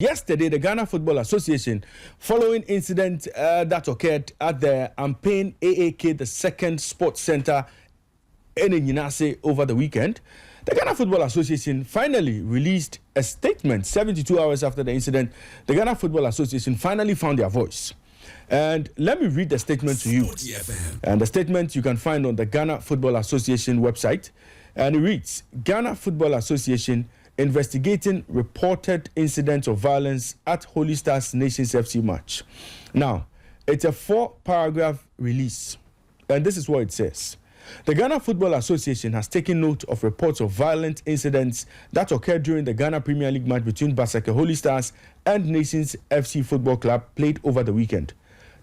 Yesterday, the Ghana Football Association, following incident that occurred at the Ampain AAK, the second sports center in Nyinase over the weekend, the Ghana Football Association finally released a statement 72 hours after the incident. The Ghana Football Association finally found their voice. And let me read the statement to you. And the statement you can find on the Ghana Football Association website. And it reads, Ghana Football Association investigating reported incidents of violence at Holy Stars Nations FC match. Now, it's a 4-paragraph release, and this is what it says. The Ghana Football Association has taken note of reports of violent incidents that occurred during the Ghana Premier League match between Basake Holy Stars and Nations FC Football Club played over the weekend.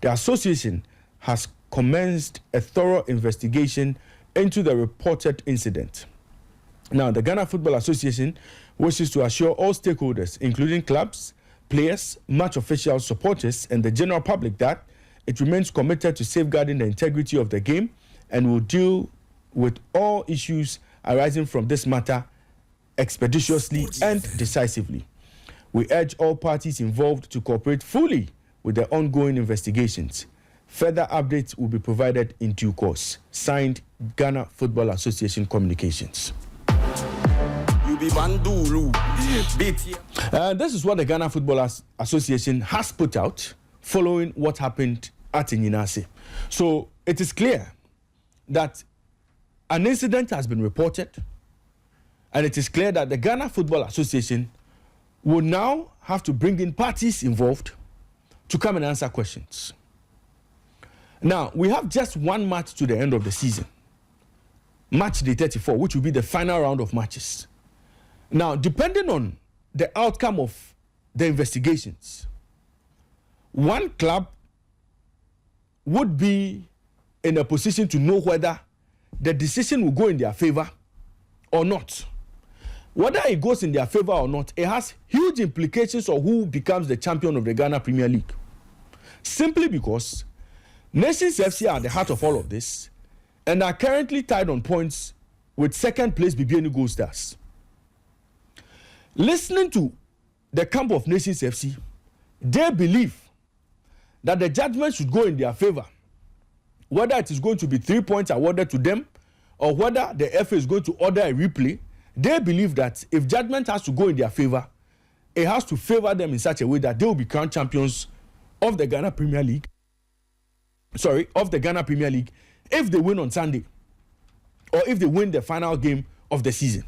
The association has commenced a thorough investigation into the reported incident. Now, the Ghana Football Association wishes to assure all stakeholders, including clubs, players, match officials, supporters, and the general public that it remains committed to safeguarding the integrity of the game and will deal with all issues arising from this matter expeditiously and decisively. We urge all parties involved to cooperate fully with the ongoing investigations. Further updates will be provided in due course. Signed, Ghana Football Association Communications. This is what the Ghana Football Association has put out following what happened at Nyinase. So it is clear that an incident has been reported, and it is clear that the Ghana Football Association will now have to bring in parties involved to come and answer questions. Now, we have just one match to the end of the season. Match day 34, which will be the final round of matches. Now, depending on the outcome of the investigations, one club would be in a position to know whether the decision will go in their favor or not. Whether it goes in their favor or not, it has huge implications on who becomes the champion of the Ghana Premier League. Simply because Nations FC are at the heart of all of this and are currently tied on points with second place BBN Gold Stars. Listening to the camp of Nations FC, they believe that the judgment should go in their favor. Whether it is going to be 3 points awarded to them or whether the FA is going to order a replay, they believe that if judgment has to go in their favor, it has to favor them in such a way that they will be crowned champions of the Ghana Premier League. Of the Ghana Premier League if they win on Sunday or if they win the final game of the season.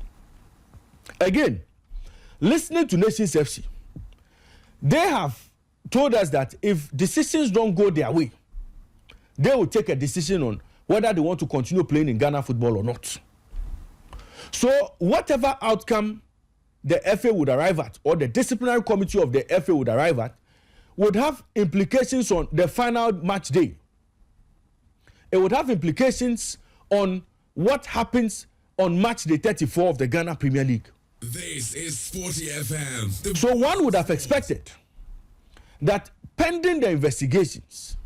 Again, listening to Nations FC, they have told us that if decisions don't go their way, they will take a decision on whether they want to continue playing in Ghana football or not. So whatever outcome the FA would arrive at, or the disciplinary committee of the FA would arrive at, would have implications on the final match day. It would have implications on what happens on match day 34 of the Ghana Premier League. This is SportyFM. So one would have expected that pending the investigations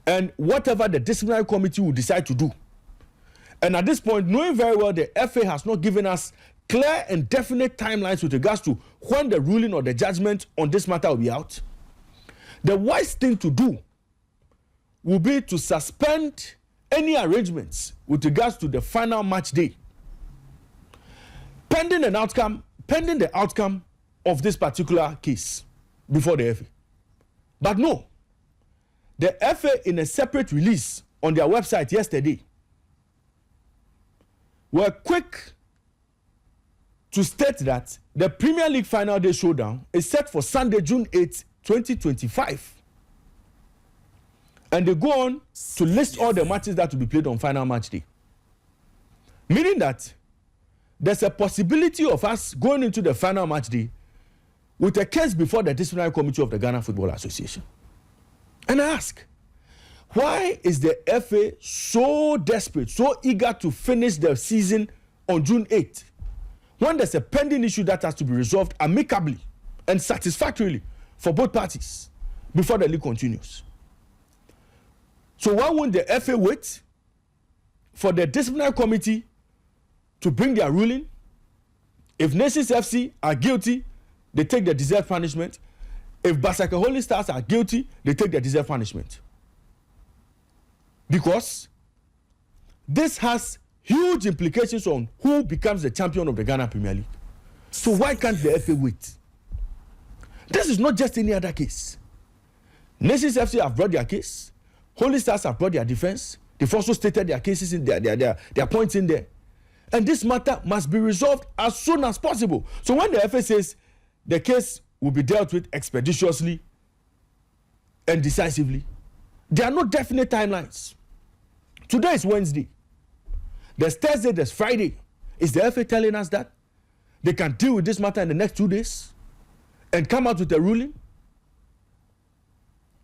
and whatever the disciplinary committee will decide to do, and at this point, knowing very well the FA has not given us clear and definite timelines with regards to when the ruling or the judgment on this matter will be out, the wise thing to do will be to suspend any arrangements with regards to the final match day, pending the outcome of this particular case before the FA. But no, the FA, in a separate release on their website yesterday, were quick to state that the Premier League final day showdown is set for Sunday, June 8, 2025. And they go on to list all the matches that will be played on final match day. Meaning that there's a possibility of us going into the final match day with a case before the disciplinary committee of the Ghana Football Association. And I ask, why is the FA so desperate, so eager to finish the season on June 8th, when there's a pending issue that has to be resolved amicably and satisfactorily for both parties before the league continues? So why won't the FA wait for the disciplinary committee to bring their ruling? If Nations FC are guilty, they take the deserved punishment. If Basaka Holy Stars are guilty, they take the deserved punishment. Because this has huge implications on who becomes the champion of the Ghana Premier League. So why can't the FA wait? This is not just any other case. Nations FC have brought their case. Holy Stars have brought their defense. They've also stated their cases in their points in there. And this matter must be resolved as soon as possible. So when the FA says the case will be dealt with expeditiously and decisively, there are no definite timelines. Today is Wednesday. There's Thursday, there's Friday. Is the FA telling us that they can deal with this matter in the next 2 days and come out with a ruling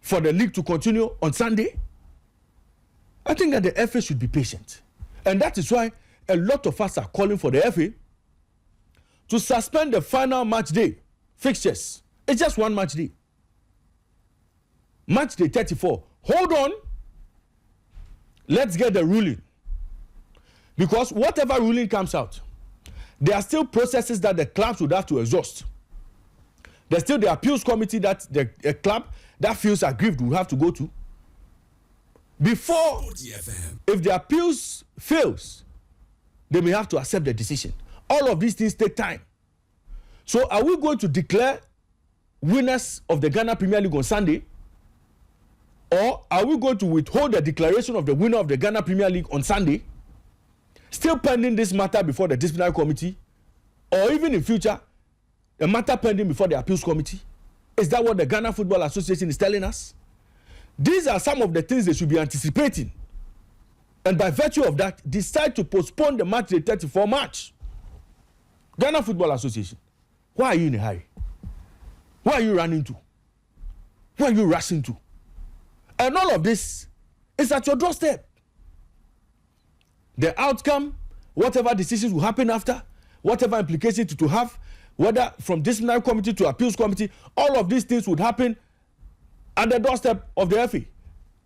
for the league to continue on Sunday? I think that the FA should be patient. And that is why a lot of us are calling for the FA to suspend the final match day fixtures. It's just one match day. Match day 34. Hold on. Let's get the ruling. Because whatever ruling comes out, there are still processes that the clubs would have to exhaust. There's still the appeals committee that the club that feels aggrieved will have to go to. Before, if the appeals fails, they may have to accept the decision. All of these things take time. So are we going to declare winners of the Ghana Premier League on Sunday? Or are we going to withhold the declaration of the winner of the Ghana Premier League on Sunday? Still pending this matter before the disciplinary committee? Or even in future, the matter pending before the appeals committee? Is that what the Ghana Football Association is telling us? These are some of the things they should be anticipating. And by virtue of that, decide to postpone the match day 34 match. Ghana Football Association, why are you in a hurry? Where are you running to? Where are you rushing to? And all of this is at your doorstep. The outcome, whatever decisions will happen after, whatever implications it will have, whether from disciplinary committee to appeals committee, all of these things would happen at the doorstep of the FA,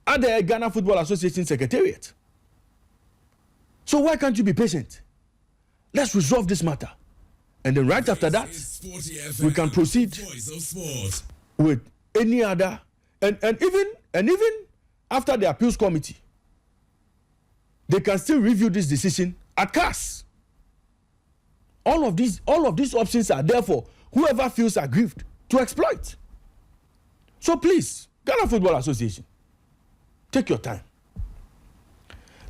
at the Ghana Football Association Secretariat. So why can't you be patient? Let's resolve this matter. And then right after that, we can proceed with any other, and even after the appeals committee, they can still review this decision at CAS. All of these options are there for whoever feels aggrieved to exploit. So please, Ghana Football Association, take your time.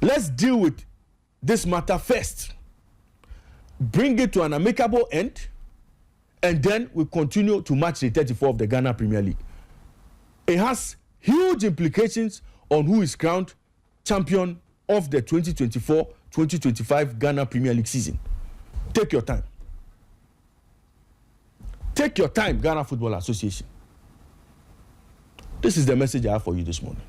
Let's deal with this matter first. Bring it to an amicable end, and then we continue to match the 34 of the Ghana Premier League. It has huge implications on who is crowned champion of the 2024-2025 Ghana Premier League season. Take your time. Take your time, Ghana Football Association. This is the message I have for you this morning.